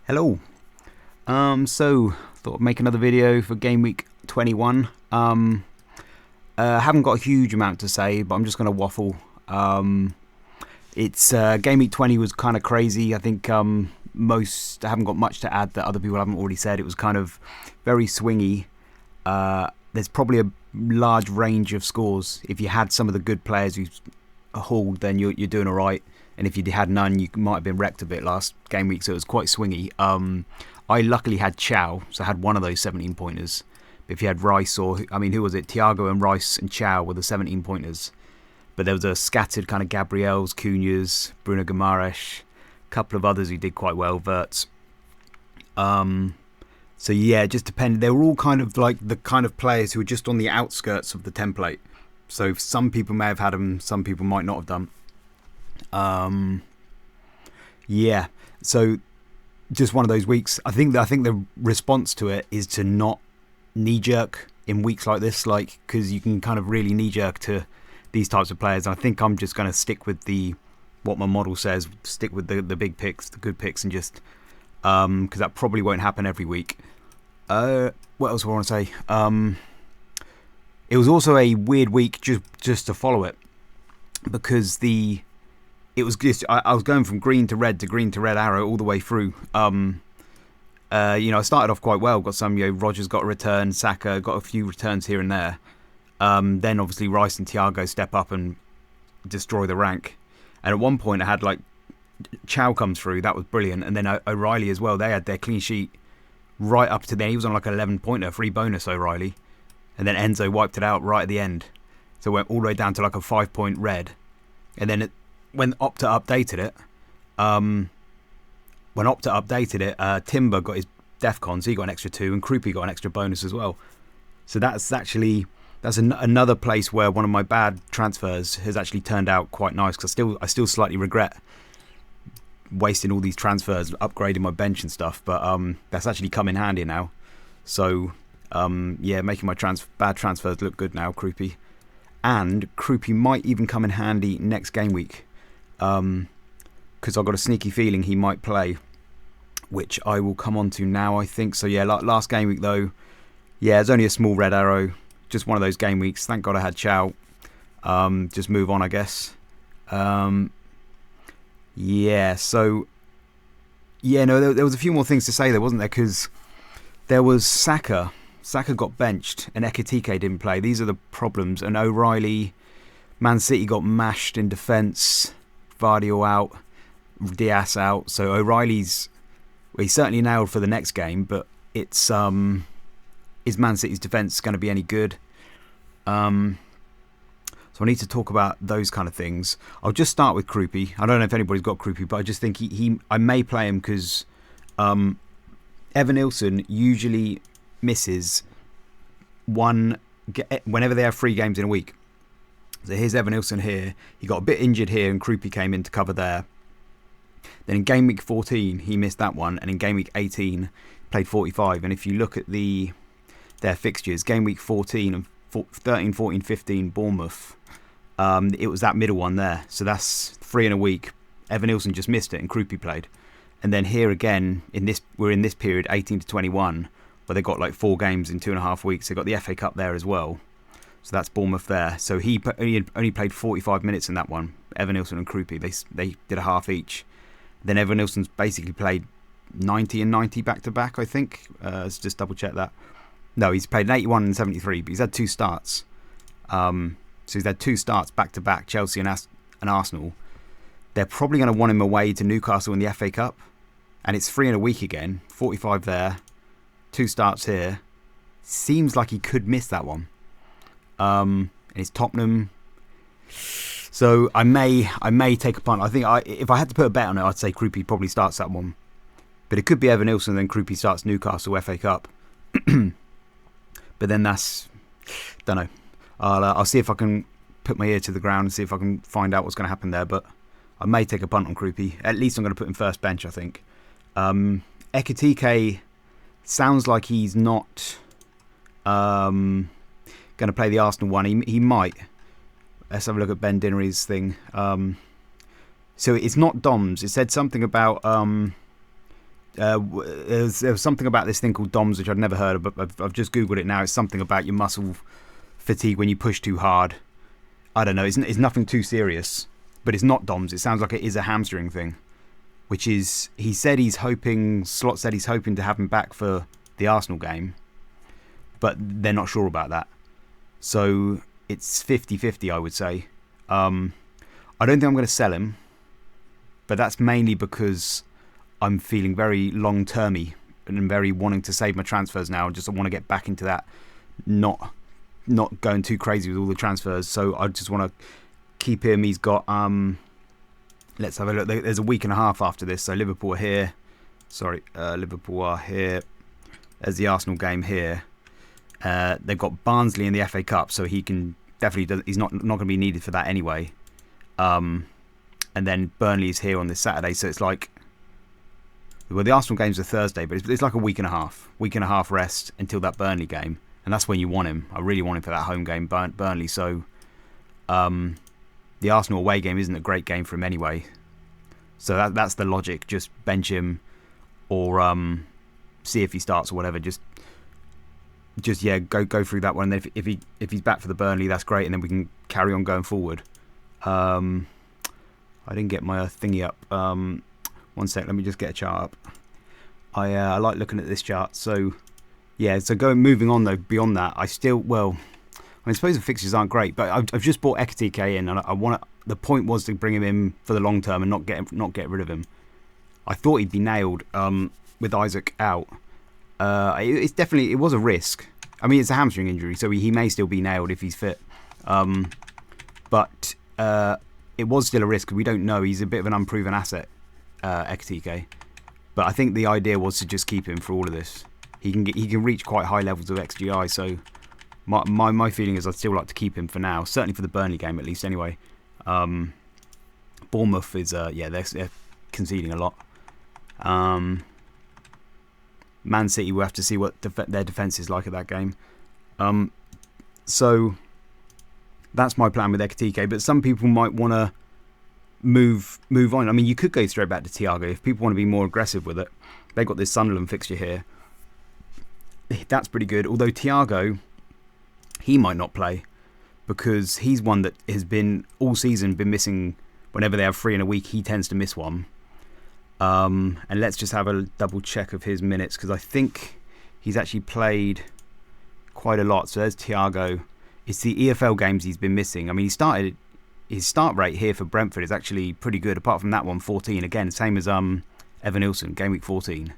Hello. So thought I'd make another video for game week 21. Haven't got a huge amount to say, but I'm just going to waffle. It's game week 20 was kind of crazy. I think I haven't got much to add that other people haven't already said. It was kind of very swingy. There's probably a large range of scores. If you had some of the good players who hauled, then you're doing all right. And if you had none, you might have been wrecked a bit last game week, so it was quite swingy. I luckily had Thiaw, so I had one of those 17 pointers. But if you had Rice who was it? Thiago and Rice and Thiaw were the 17 pointers. But there was a scattered kind of Gabriels, Cunhas, Bruno Guimaraes, a couple of others who did quite well, Verts. So yeah, it just depended. They were all kind of like the kind of players who were just on the outskirts of the template. So some people may have had them, some people might not have done. Yeah, so just one of those weeks. I think the response to it is to not knee jerk in weeks like this, because you can kind of really knee jerk to these types of players. I think I'm just going to stick with what my model says, stick with the big picks, the good picks, and just because that probably won't happen every week. What else do I want to say? It was also a weird week just to follow it, because it was just I was going from green to red arrow all the way through. I started off quite well. Got some, Rogers got a return, Saka got a few returns here and there. Then obviously Rice and Thiago step up and destroy the rank. And at one point I had Thiaw comes through, that was brilliant. And then O'Reilly as well. They had their clean sheet right up to then. He was on an 11 pointer, free bonus O'Reilly. And then Enzo wiped it out right at the end. So it went all the way down to a 5-point red. And then when Opta updated it, Timber got his Defcon, so he got an extra 2, and Kroupi got an extra bonus as well. So that's another place where one of my bad transfers has actually turned out quite nice, because I still slightly regret wasting all these transfers, upgrading my bench and stuff, but that's actually come in handy now. So yeah, making my bad transfers look good now, Kroupi. And Kroupi might even come in handy next game week, because I've got a sneaky feeling he might play, which I will come on to now, I think. So yeah, last game week though, yeah, it's only a small red arrow, just one of those game weeks. Thank God I had Thiaw. Just move on, I guess. Yeah, so yeah, no, there was a few more things to say there, wasn't there? Because there was Saka got benched and Ekitike didn't play. These are the problems. And O'Reilly, Man City got mashed in defence. Vardio out, Diaz out. So O'Reilly's, he's certainly nailed for the next game, but it's is Man City's defence going to be any good? So I need to talk about those kind of things. I'll just start with Kroupi. I don't know if anybody's got Kroupi, but I just think I may play him because Evan-Nilsson usually misses whenever they have 3 games in a week. So here's Evan-Nilsson here. He got a bit injured here and Kroupi came in to cover there. Then in game week 14 he missed that one, and in game week 18 played 45. And if you look at their fixtures, game week 14 and 13, 14, 15 Bournemouth, it was that middle one there. So that's 3 in a week. Evan-Nilsson just missed it and Kroupi played. And then here again, we're in this period 18 to 21, where they got 4 games in 2.5 weeks. They got the FA Cup there as well. So that's Bournemouth there. So he only played 45 minutes in that one. Evan-Nilsson and Kroupi, they did a half each. Then Evan-Nilsson's basically played 90 and 90 back to back, I think. Let's just double check that. No, he's played an 81 and 73, but he's had 2 starts. So he's had 2 starts back to back, Chelsea and Arsenal. They're probably going to want him away to Newcastle in the FA Cup. And it's 3 in a week again. 45 there. 2 starts here. Seems like he could miss that one. And it's Tottenham. So I may take a punt. I think if I had to put a bet on it, I'd say Kroupi probably starts that one. But it could be Evan-Nilsson and then Kroupi starts Newcastle FA Cup. But then don't know. I'll see if I can put my ear to the ground and see if I can find out what's going to happen there. But I may take a punt on Kroupi. At least I'm going to put him first bench, I think. Ekitike sounds like he's not going to play the Arsenal one. He might. Let's have a look at Ben Dinnery's thing. So it's not Doms. It said something about There was something about this thing called DOMS, which I'd never heard of, but I've just Googled it now. It's something about your muscle fatigue when you push too hard. I don't know. It's nothing too serious, but it's not DOMS. It sounds like it is a hamstring thing, which is, Slot said he's hoping to have him back for the Arsenal game, but they're not sure about that. So it's 50-50, I would say. I don't think I'm going to sell him, but that's mainly because I'm feeling very long-termy and very wanting to save my transfers now. Just I want to get back into that, not going too crazy with all the transfers. So I just want to keep him. He's got let's have a look. There's a week and a half after this. So Liverpool are here. Liverpool are here. There's the Arsenal game here. They've got Barnsley in the FA Cup, so he can definitely. He's not going to be needed for that anyway. And then Burnley is here on this Saturday, so it's like, well, the Arsenal game's a Thursday, but it's like a week and a half rest until that Burnley game, and that's when you want him. I really want him for that home game, Burnley. So, the Arsenal away game isn't a great game for him anyway. So that's the logic. Just bench him, or see if he starts or whatever. Just go through that one. And then if he's back for the Burnley, that's great, and then we can carry on going forward. I didn't get my thingy up. 1 sec, let me just get a chart up. I like looking at this chart. So yeah, moving on though, beyond that, I suppose the fixtures aren't great, but I've just bought Ekitike in, and the point was to bring him in for the long term and not get rid of him. I thought he'd be nailed with Isaac out. It was a risk. I mean, it's a hamstring injury, so he may still be nailed if he's fit. But it was still a risk. We don't know. He's a bit of an unproven asset, Ekitike. But I think the idea was to just keep him for all of this. He can reach quite high levels of XGI. So my feeling is I'd still like to keep him for now. Certainly for the Burnley game, at least. Anyway, Bournemouth is they're conceding a lot. Man City, we'll have to see what their defence is like at that game. So that's my plan with Ekitike, but some people might want to move on. I mean, you could go straight back to Thiago if people want to be more aggressive with it. They've got this Sunderland fixture here. That's pretty good. Although Thiago, he might not play because he's one that has been all season been missing. Whenever they have 3 in a week, he tends to miss one. And let's just have a double check of his minutes, because I think he's actually played quite a lot. So there's Thiago. It's the EFL games he's been missing. I mean, his start rate here for Brentford is actually pretty good. Apart from that one, 14 again, same as Evanilson, game week 14.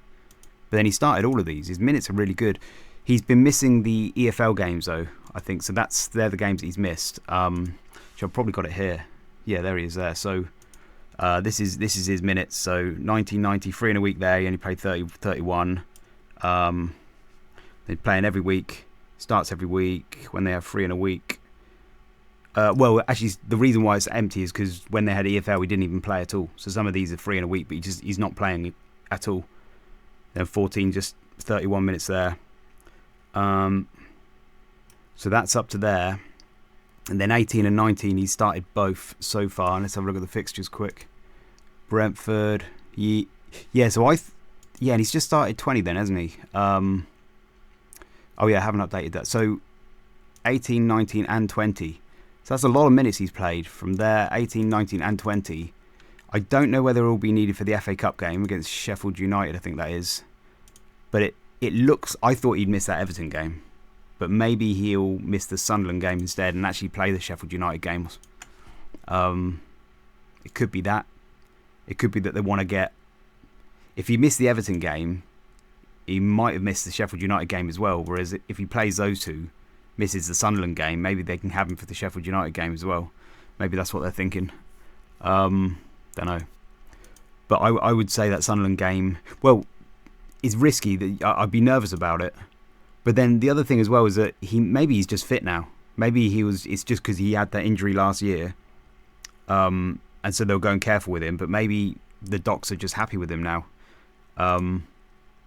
But then he started all of these. His minutes are really good. He's been missing the EFL games though, I think. So they're the games that he's missed. Which I've probably got it here. Yeah, there he is there. So this is his minutes. So 1993 in a week there. He only played 31. They're playing every week. Starts every week when they have 3 in a week. Well, actually, the reason why it's empty is because when they had EFL, he didn't even play at all. So some of these are 3 in a week, but he's not playing at all. Then 14, just 31 minutes there. So that's up to there. And then 18 and 19, he's started both so far. And let's have a look at the fixtures quick. Brentford, yeah. So and he's just started 20 then, hasn't he? Oh yeah, I haven't updated that. So 18, 19 and 20. So that's a lot of minutes he's played from there, 18, 19 and 20. I don't know whether it will be needed for the FA Cup game against Sheffield United, I think that is. But it looks, I thought he'd miss that Everton game. But maybe he'll miss the Sunderland game instead and actually play the Sheffield United games. It could be that. It could be that they want to get... If he missed the Everton game, he might have missed the Sheffield United game as well. Whereas if he plays those two, misses the Sunderland game, maybe they can have him for the Sheffield United game as well. Maybe that's what they're thinking. Don't know. But I would say that Sunderland game, well, is risky. I'd be nervous about it. But then the other thing as well is that maybe he's just fit now. Maybe it's just because he had that injury last year. And so they're going careful with him. But maybe the docs are just happy with him now.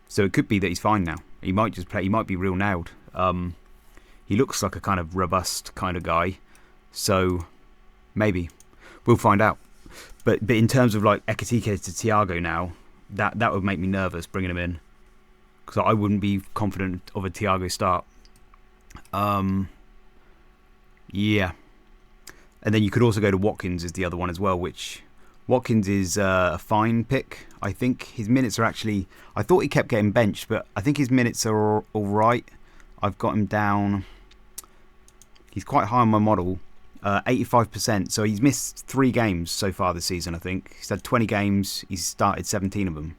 So it could be that he's fine now. He might just play. He might be real nailed. He looks like a kind of robust kind of guy. So maybe. We'll find out. But in terms of like Ekitike to Thiago now, that would make me nervous bringing him in, because I wouldn't be confident of a Thiago start. Yeah. And then you could also go to Watkins as the other one as well, which Watkins is a fine pick. I think his minutes are actually... I thought he kept getting benched, but I think his minutes are all right. I've got him down... He's quite high on my model, 85%. So he's missed 3 games so far this season, I think. He's had 20 games. He's started 17 of them,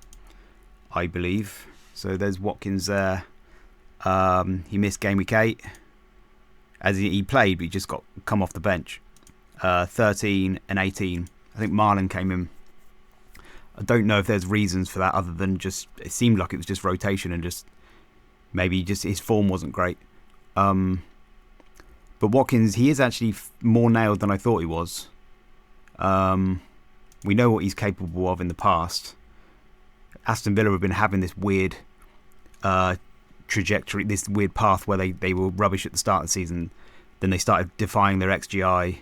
I believe. So there's Watkins there. He missed game week 8. As he played, but he just got come off the bench. 13 and 18. I think Marlon came in. I don't know if there's reasons for that other than just it seemed like it was just rotation and just maybe just his form wasn't great. But Watkins, he is actually more nailed than I thought he was. We know what he's capable of in the past. Aston Villa have been having this weird trajectory, this weird path where they were rubbish at the start of the season. Then they started defying their XG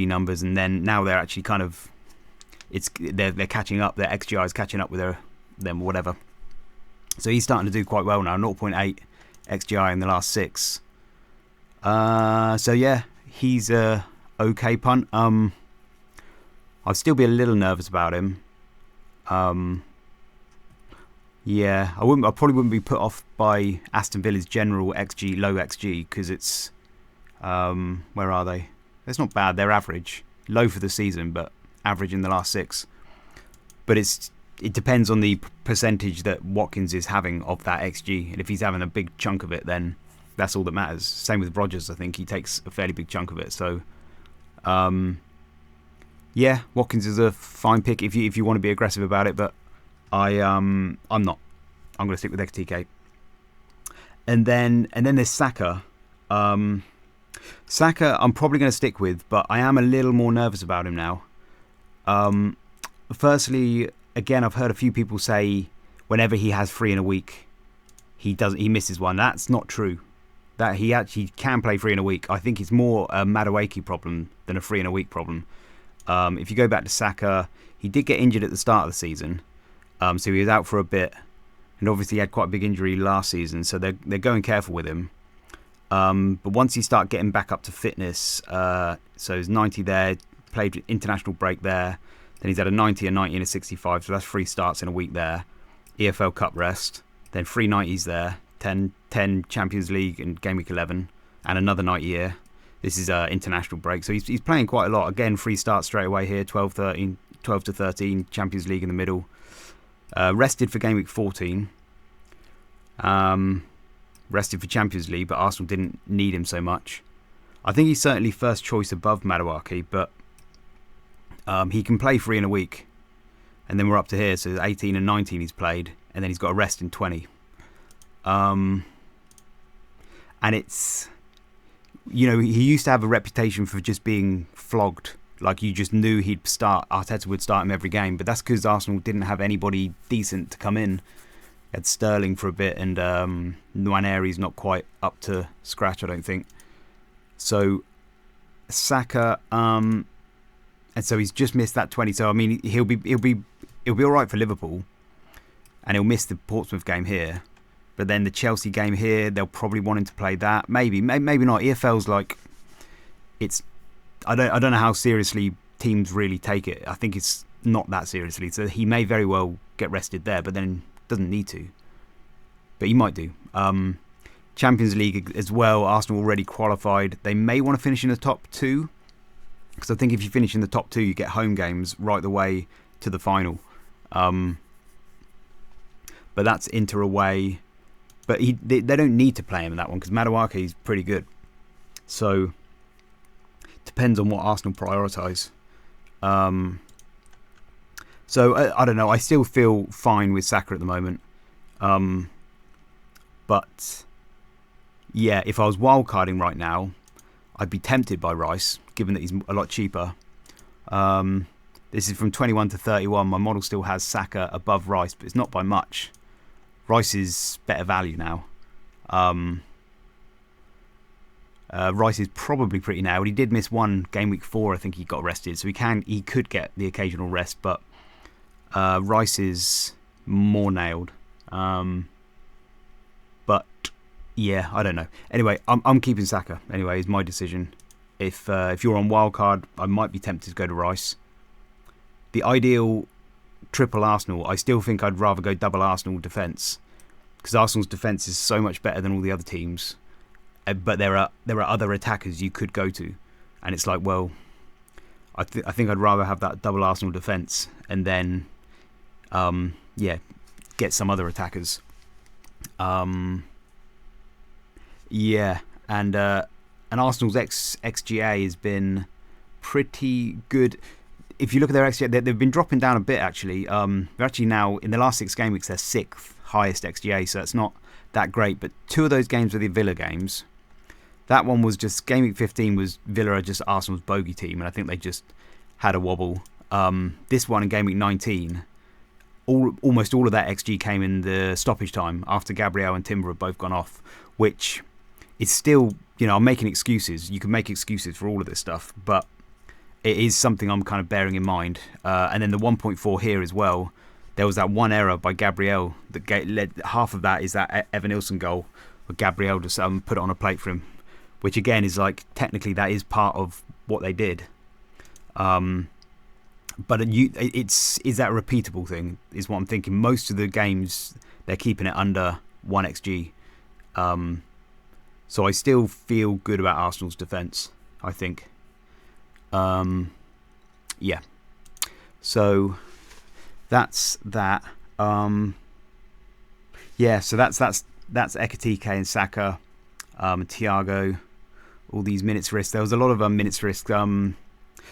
numbers, and then now they're actually kind of they're catching up. Their XGI is catching up with them, whatever. So he's starting to do quite well now. 0.8 XGI in the last 6. So yeah, he's a okay punt. I'd still be a little nervous about him. Yeah, I probably wouldn't be put off by Aston Villa's general XG, low XG, because it's where are they? It's not bad. They're average, low for the season, but average in the last 6. But it depends on the percentage that Watkins is having of that XG, and if he's having a big chunk of it, then that's all that matters. Same with Rodgers. I think he takes a fairly big chunk of it. So, yeah, Watkins is a fine pick if you want to be aggressive about it, but I'm not. I'm going to stick with Ekitike. And then there's Saka. Saka, I'm probably going to stick with, but I am a little more nervous about him now. Firstly, again, I've heard a few people say whenever he has 3 in a week, he misses one. That's not true. That he actually can play 3 in a week. I think it's more a Madueke problem than a 3 in a week problem. If you go back to Saka, he did get injured at the start of the season, so he was out for a bit, and obviously he had quite a big injury last season, so they're going careful with him. But once he start getting back up to fitness, so he's 90 there, played international break there, then he's had a 90, a 90 and a 65, so that's 3 starts in a week there. EFL Cup rest, then 3 90s there, 10 Champions League and Game Week 11, and another 90 here. This is international break, so he's playing quite a lot. Again, 3 starts straight away here, 12 to 13, Champions League in the middle. Rested for Game Week 14. Rested for Champions League, but Arsenal didn't need him so much. I think he's certainly first choice above Madueke, but he can play 3 in a week. And then we're up to here, so 18 and 19 he's played, and then he's got a rest in 20. And it's, he used to have a reputation for just being flogged. Like, you just knew Arteta would start him every game, but that's because Arsenal didn't have anybody decent to come in. Had Sterling for a bit, and Nwaneri's not quite up to scratch, I don't think. So Saka, and so he's just missed that 20. So I mean, he'll be all right for Liverpool, and he'll miss the Portsmouth game here. But then the Chelsea game here, they'll probably want him to play that. Maybe not. EFL's like, it's. I don't know how seriously teams really take it. I think it's not that seriously. So he may very well get rested there, but then doesn't need to. But he might do. Champions League as well. Arsenal already qualified. They may want to finish in the top 2, because I think if you finish in the top 2, you get home games right the way to the final. But that's Inter away. But they don't need to play him in that one, because Madueke is pretty good. So depends on what Arsenal prioritise. So I don't know. I still feel fine with Saka at the moment. But yeah, if I was wildcarding right now, I'd be tempted by Rice, given that he's a lot cheaper. This is from 21 to 31. My model still has Saka above Rice, but it's not by much. Rice is better value now. Rice is probably pretty nailed. He did miss one game week 4. I think he got rested, so he could get the occasional rest, but Rice is more nailed. But yeah, I don't know. Anyway, I'm keeping Saka. Anyway, is my decision. If you're on wildcard, I might be tempted to go to Rice. The ideal triple Arsenal, I still think I'd rather go double Arsenal defence, because Arsenal's defence is so much better than all the other teams. But there are other attackers you could go to, and it's like, well, I think I'd rather have that double Arsenal defence and then get some other attackers. And Arsenal's XGA has been pretty good. If you look at their XGA, they've been dropping down a bit actually. They're actually now, in the last 6 game weeks, they're 6th highest XGA, so that's not that great. But 2 of those games were the Villa games. That one was just, game week 15 was Villa just Arsenal's bogey team, and I think they just had a wobble. This one in game week 19, almost all of that XG came in the stoppage time after Gabriel and Timber have both gone off, which is still, I'm making excuses. You can make excuses for all of this stuff, but it is something I'm kind of bearing in mind. And then the 1.4 here as well, there was that one error by Gabriel that led, half of that is that Evanilson goal, where Gabriel just put it on a plate for him, which again is like, technically that is part of what they did. But is that a repeatable thing, is what I'm thinking. Most of the games, they're keeping it under 1xg. So I still feel good about Arsenal's defence, I think. Yeah. So that's that. Yeah, so that's Ekitike and Saka, Thiago, all these minutes risk. There was a lot of minutes risk.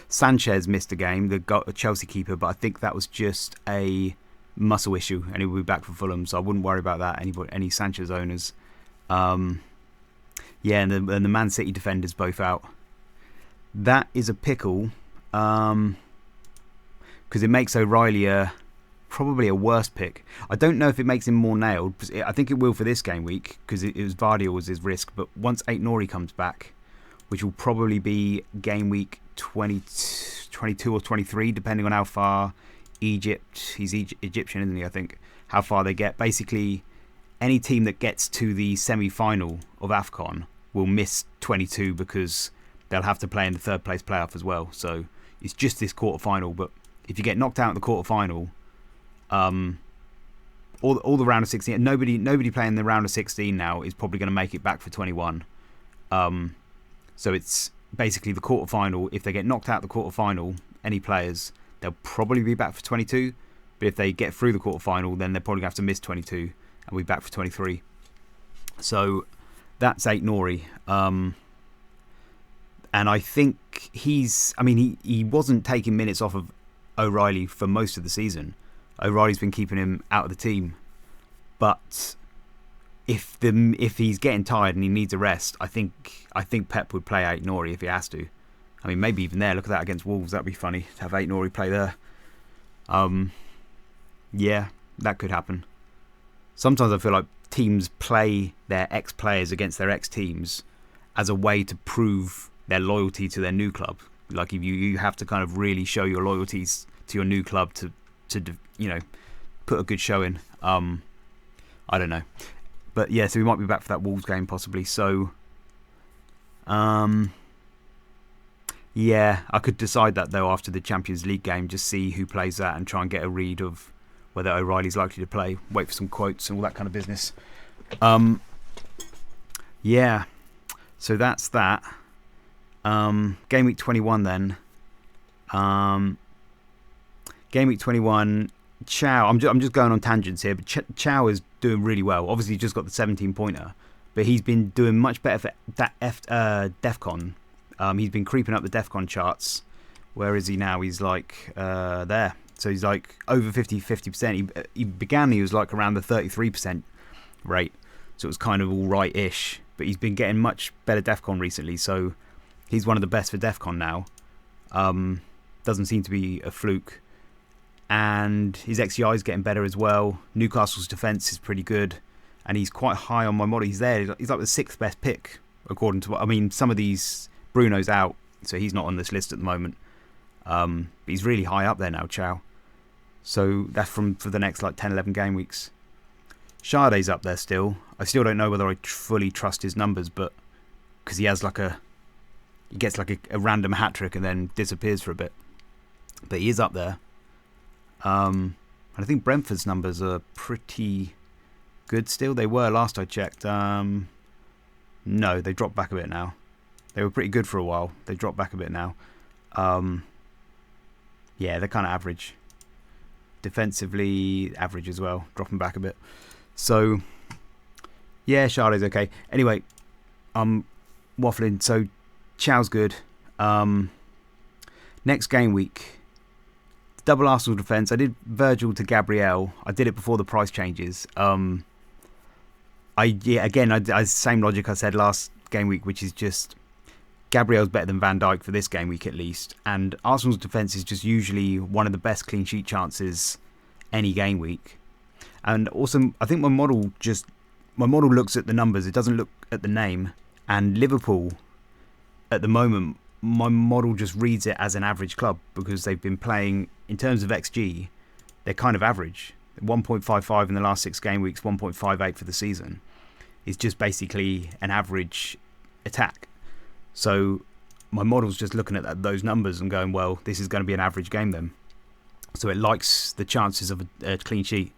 Sanchez missed a game, the Chelsea keeper, but I think that was just a muscle issue, and he will be back for Fulham, so I wouldn't worry about that. Any Sanchez owners. Yeah, and the Man City defenders both out. That is a pickle, because it makes O'Reilly probably a worse pick. I don't know if it makes him more nailed. I think it will for this game week, because it was Vardy was his risk. But once Aït-Nouri comes back, which will probably be game week 22 or 23, depending on how far he's Egyptian, isn't he? I think how far they get. Basically, any team that gets to the semi-final of AFCON will miss 22 because they'll have to play in the third place playoff as well. So it's just this quarter-final. But if you get knocked out in the quarter-final, all the round of 16, nobody playing the round of 16 now is probably going to make it back for 21. So it's basically the quarter-final. If they get knocked out the quarter-final, any players, they'll probably be back for 22. But if they get through the quarter-final, then they're probably going to have to miss 22 and be back for 23. So that's Aït-Nouri. And I think he wasn't taking minutes off of O'Reilly for most of the season. O'Reilly's been keeping him out of the team. But if he's getting tired and he needs a rest, I think Pep would play Aït-Nouri if he has to. I mean, maybe even there. Look at that against Wolves. That'd be funny to have Aït-Nouri play there. Yeah, that could happen. Sometimes I feel like teams play their ex-players against their ex-teams as a way to prove their loyalty to their new club. Like if you have to kind of really show your loyalties to your new club to put a good show in. I don't know. But yeah, so we might be back for that Wolves game possibly. So, yeah, I could decide that though after the Champions League game, just see who plays that and try and get a read of whether O'Reilly's likely to play. Wait for some quotes and all that kind of business. Yeah, so that's that. Game week 21 then. Game week 21. Thiaw, I'm just going on tangents here, but Thiaw is doing really well. Obviously, he's just got the 17-pointer, but he's been doing much better for Defcon. He's been creeping up the Defcon charts. Where is he now? He's like there. So he's like over 50%. He was like around the 33% rate. So it was kind of all right-ish. But he's been getting much better Defcon recently. So he's one of the best for Defcon now. Doesn't seem to be a fluke. And his XGI is getting better as well. Newcastle's defence is pretty good. And he's quite high on my model. He's there. He's like the 6th best pick, according to what... I mean, some of these... Bruno's out, so he's not on this list at the moment. But he's really high up there now, Thiaw. So that's for the next like 10, 11 game weeks. Schade's up there still. I still don't know whether I fully trust his numbers, but because he gets like a random hat trick and then disappears for a bit. But he is up there. And I think Brentford's numbers are pretty good still. They were last I checked. No, they dropped back a bit now. They were pretty good for a while. They dropped back a bit now. Yeah, they're kind of average. Defensively, average as well. Dropping back a bit. So, yeah, Schade's okay. Anyway, I'm waffling. So, Thiaw's good. Next game week, double Arsenal defence. I did Virgil to Gabriel. I did it before the price changes. Same logic I said last game week, which is just Gabriel's better than Van Dijk for this game week at least. And Arsenal's defence is just usually one of the best clean sheet chances any game week. And also, I think my model looks at the numbers. It doesn't look at the name. And Liverpool, at the moment, my model just reads it as an average club because they've been playing, in terms of XG, they're kind of average. 1.55 in the last 6 game weeks, 1.58 for the season. It's just basically an average attack. So my model's just looking at those numbers and going, well, this is going to be an average game then. So it likes the chances of a clean sheet.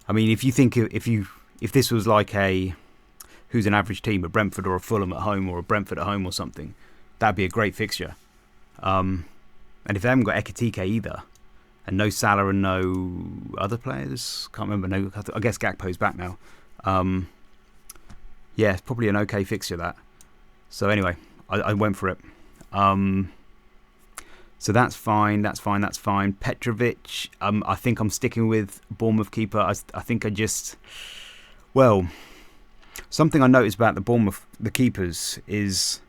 I mean, if you think if this was like who's an average team, a Brentford or a Fulham at home or a Brentford at home or something, that'd be a great fixture. And if they haven't got Ekitike either, and no Salah and no other players, can't remember. No, I guess Gakpo's back now. Yeah, it's probably an okay fixture that. So anyway, I went for it. So that's fine. Petrovic, I think I'm sticking with Bournemouth keeper. I think something I noticed about the keepers is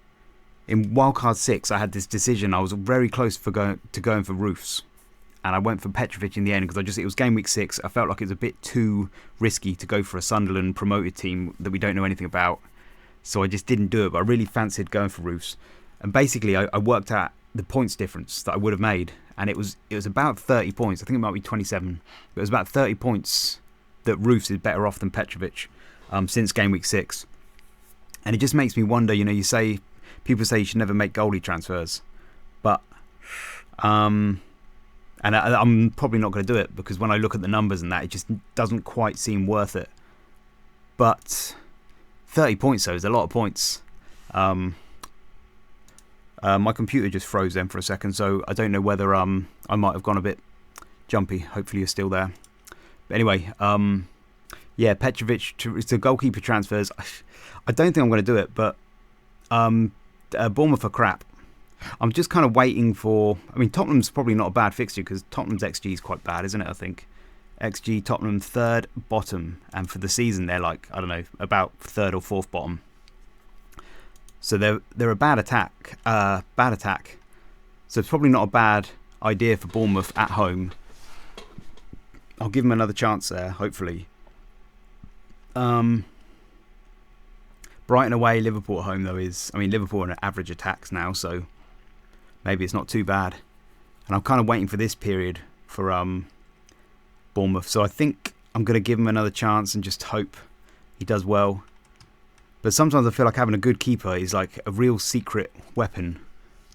in Wildcard 6, I had this decision. I was very close to going for Roofs. And I went for Petrovic in the end because it was game week 6. I felt like it was a bit too risky to go for a Sunderland promoted team that we don't know anything about. So I just didn't do it, but I really fancied going for Roofs. And basically, I worked out the points difference that I would have made, and it was about 30 points. I think it might be 27. But it was about 30 points that Roofs is better off than Petrovic since game week 6. And it just makes me wonder, people say you should never make goalie transfers. But, and I'm probably not going to do it because when I look at the numbers and that, it just doesn't quite seem worth it. But 30 points, though, is a lot of points. My computer just froze then for a second, so I don't know whether I might have gone a bit jumpy. Hopefully you're still there. But anyway, Petrovic to goalkeeper transfers. I don't think I'm going to do it, but Bournemouth are crap. I'm just kind of waiting for... I mean, Tottenham's probably not a bad fixture because Tottenham's XG is quite bad, isn't it, I think? XG, Tottenham, 3rd bottom. And for the season, they're like, I don't know, about 3rd or 4th bottom. So they're a bad attack. So it's probably not a bad idea for Bournemouth at home. I'll give them another chance there, hopefully. Brighton away, Liverpool at home, though, Liverpool are average attacks now, so maybe it's not too bad. And I'm kind of waiting for this period for Bournemouth. So I think I'm going to give him another chance and just hope he does well. But sometimes I feel like having a good keeper is like a real secret weapon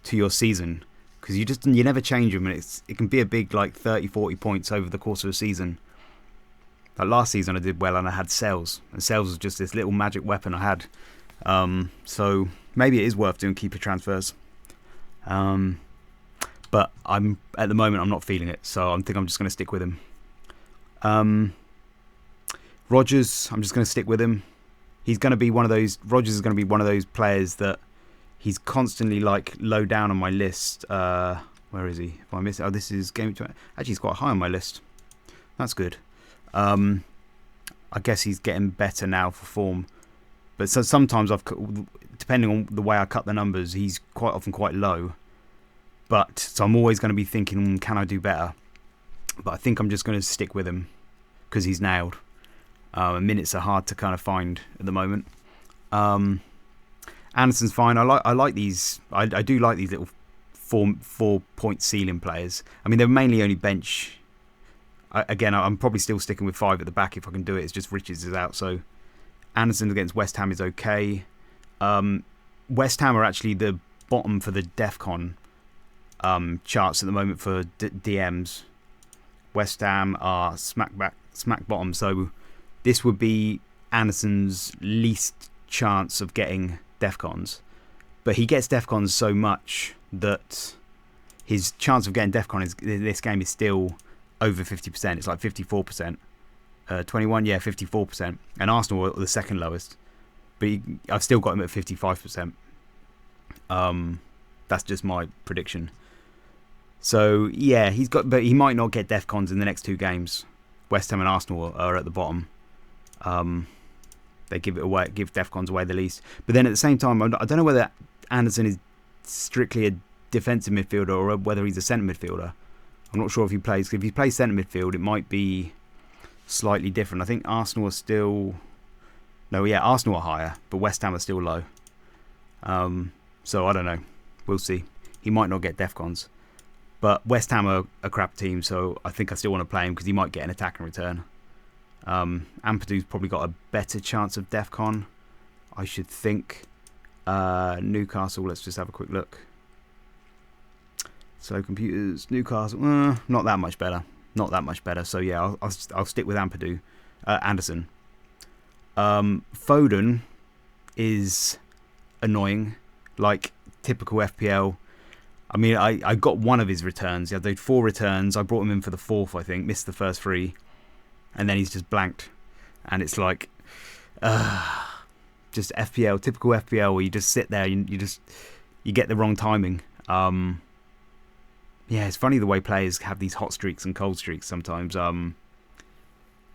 to your season. Because you never change them, and it can be a big 30, 40 points over the course of a season. Like last season I did well and I had Sales. And Sales was just this little magic weapon I had. So maybe it is worth doing keeper transfers. But at the moment I'm not feeling it. So I think I'm just going to stick with him. Rodgers, I'm just going to stick with him. Rodgers is going to be one of those players that he's constantly low down on my list. Where is he? If I miss it, this is game 20. Actually, he's quite high on my list. That's good. I guess he's getting better now for form. But sometimes depending on the way I cut the numbers, he's quite often quite low. So I'm always going to be thinking, can I do better? But I think I'm just going to stick with him because he's nailed. Minutes are hard to kind of find at the moment. Anderson's fine. I like these. I do like these little 4 point ceiling players. I mean, they're mainly only bench Again, I'm probably still sticking with 5 at the back if I can do it. It's just Richards is out, so Anderson against West Ham is okay. West Ham are actually the bottom for the Defcon charts at the moment for DMs. West Ham are smack bottom, so this would be Anderson's least chance of getting Defcons. But he gets Defcons so much that his chance of getting Defcon this game is still over 50%. It's like 54%. 21, yeah, 54%. And Arsenal are the second lowest. But I've still got him at 55%. That's just my prediction. So, yeah, but he might not get Defcons in the next 2 games. West Ham and Arsenal are at the bottom. They give Defcons away the least. But then at the same time, I don't know whether Anderson is strictly a defensive midfielder or whether he's a centre midfielder. I'm not sure if he plays. If he plays centre midfield, it might be slightly different. I think Arsenal are still... No, yeah, Arsenal are higher, but West Ham are still low. So I don't know. We'll see. He might not get Defcons. But West Ham are a crap team, so I think I still want to play him because he might get an attack in return. Ampadu's probably got a better chance of Defcon, I should think. Newcastle, let's just have a quick look. Slow computers, Newcastle, not that much better. Not that much better. So yeah, I'll stick with Anderson. Foden is annoying, like typical FPL. I mean, I got one of his returns. He had 4 returns. I brought him in for the 4th, I think. Missed the first 3. And then he's just blanked. And it's like, just FPL, typical FPL, where you just sit there, you get the wrong timing. Yeah, it's funny the way players have these hot streaks and cold streaks sometimes.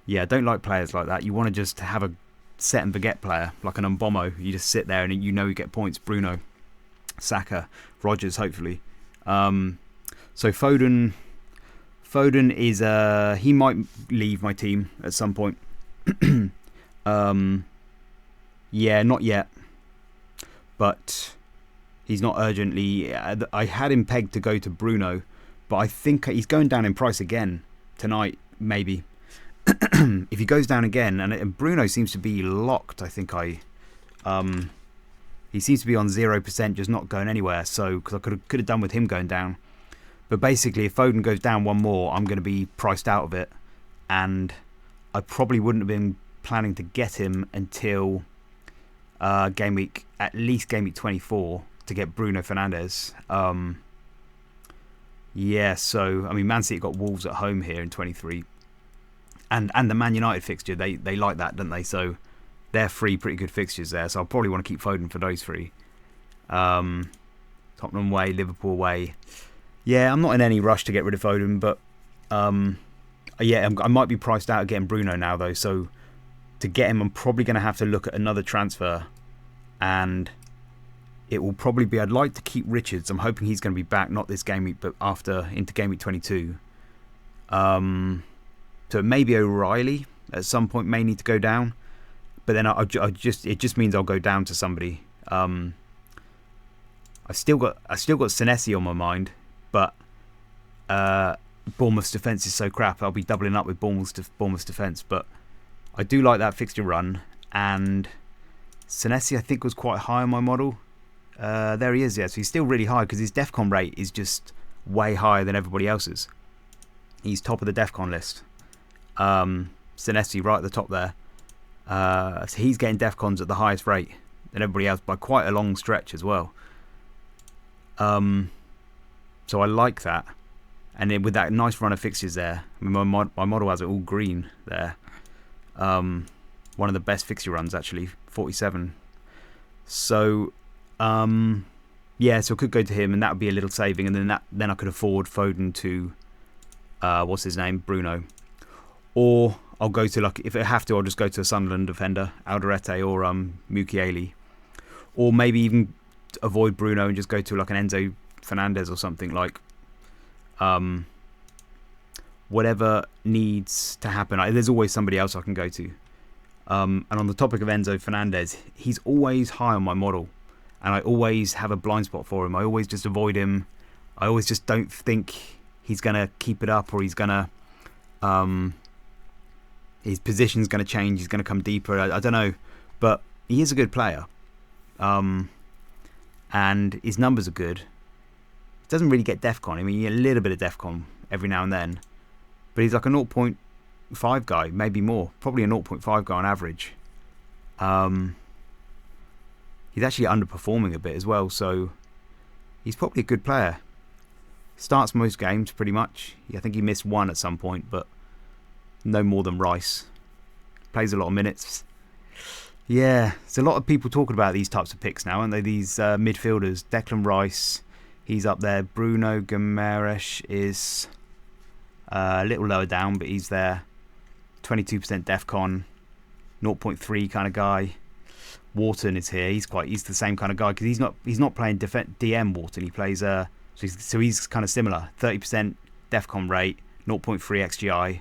Yeah, I don't like players like that. You want to just have a set and forget player, like an Mbomo. You just sit there and you know you get points. Bruno, Saka, Rodgers, hopefully. So Foden is he might leave my team at some point. Yeah, not yet, but he's not urgently. I had him pegged to go to Bruno, but I think he's going down in price again tonight, maybe. If he goes down again, and Bruno seems to be locked, I think he seems to be on 0%, just not going anywhere. So, because I could have done with him going down, but basically, if Foden goes down one more, I'm going to be priced out of it, and I probably wouldn't have been planning to get him until game week, at least game week 24, to get Bruno Fernandes. Yeah, so I mean, Man City got Wolves at home here in 23. And the Man United fixture, they like that, don't they? So they're 3 pretty good fixtures there. So I'll probably want to keep Foden for those 3. Tottenham away, Liverpool away. Yeah, I'm not in any rush to get rid of Foden, but yeah, I might be priced out of getting Bruno now though. So to get him, I'm probably going to have to look at another transfer, and it will probably be. I'd like to keep Richards. I'm hoping he's going to be back, not this game week, but into game week 22. So maybe O'Reilly at some point may need to go down, but then it just means I'll go down to somebody. I've still got Senesi on my mind, but Bournemouth's defence is so crap. I'll be doubling up with Bournemouth's defence, but I do like that fixture run, and Senesi I think was quite high on my model. There he is, yeah. So he's still really high because his Defcon rate is just way higher than everybody else's. He's top of the Defcon list. Senesi right at the top there. So he's getting Defcons at the highest rate than everybody else by quite a long stretch as well. So I like that, and then with that nice run of fixtures there, I mean, my model has it all green there. One of the best fixture runs actually, 47. So yeah, so I could go to him, and that would be a little saving, and then I could afford Foden to what's his name, Bruno. Or I'll go to, like, if I have to, I'll just go to a Sunderland defender, Alderete or Mukiele. Or maybe even avoid Bruno and just go to like an Enzo Fernandez or something, like whatever needs to happen. There's always somebody else I can go to. And on the topic of Enzo Fernandez, he's always high on my model, and I always have a blind spot for him. I always just avoid him. I always just don't think he's going to keep it up, or he's going to His position's going to change. He's going to come deeper. I don't know, but he is a good player, and his numbers are good. He doesn't really get Defcon. I mean, you get a little bit of Defcon every now and then, but he's like a 0.5 guy, maybe more. Probably a 0.5 guy on average. He's actually underperforming a bit as well, so he's probably a good player. Starts most games pretty much. I think he missed one at some point, but no more than Rice. Plays a lot of minutes. Yeah, there's a lot of people talking about these types of picks now, aren't they? These midfielders. Declan Rice, he's up there. Bruno Guimaraes is a little lower down, but he's there. 22% Defcon, 0.3 kind of guy. Wharton is here. He's the same kind of guy because he's not playing DM Wharton. He plays so he's kind of similar. 30% Defcon rate, 0.3 XGI.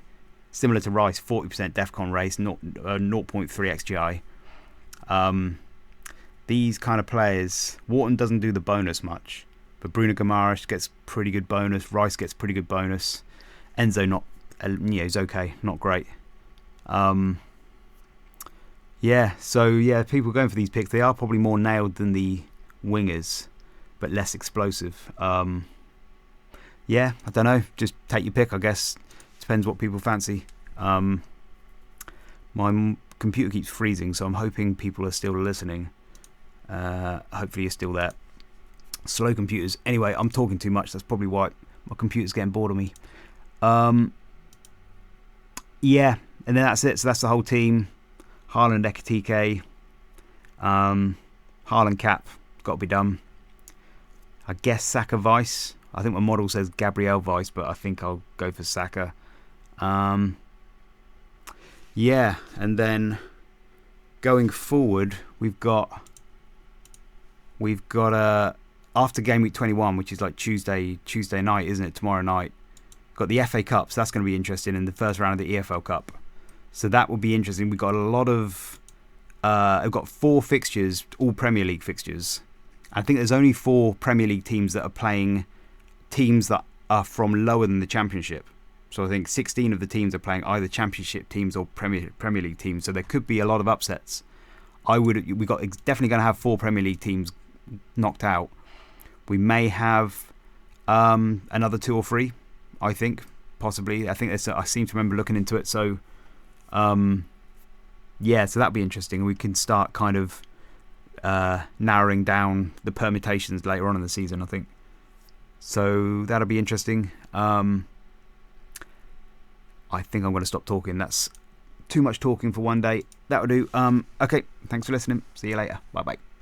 Similar to Rice, 40% Defcon rate, 0.3 XGI. These kind of players, Wharton doesn't do the bonus much, but Bruno Guimaraes gets pretty good bonus. Rice gets pretty good bonus. Enzo not, he's okay, not great. People going for these picks. They are probably more nailed than the wingers, but less explosive. I don't know. Just take your pick, I guess. Depends what people fancy. My computer keeps freezing, so I'm hoping people are still listening. Hopefully you're still there. Slow computers. Anyway, I'm talking too much. That's probably why my computer's getting bored of me. And then that's it. So that's the whole team. Haaland, Ekitike. Haaland cap. Got to be done. I guess Saka Vice. I think my model says Gabriel Vice, but I think I'll go for Saka. And then going forward, we've got after game week 21, which is like Tuesday night, isn't it? Tomorrow night, got the FA Cups. That's going to be interesting in the first round of the EFL Cup. So that will be interesting. We've got a lot of I've got 4 fixtures, all Premier League fixtures. I think there's only 4 Premier League teams that are playing teams that are from lower than the Championship. So I think 16 of the teams are playing either Championship teams or Premier League teams. So there could be a lot of upsets. Definitely going to have 4 Premier League teams knocked out. We may have another 2 or 3. I think possibly. I seem to remember looking into it. So so that'll be interesting. We can start kind of narrowing down the permutations later on in the season, I think. So that'll be interesting. I think I'm going to stop talking. That's too much talking for one day. That'll do. Okay, thanks for listening. See you later. Bye-bye.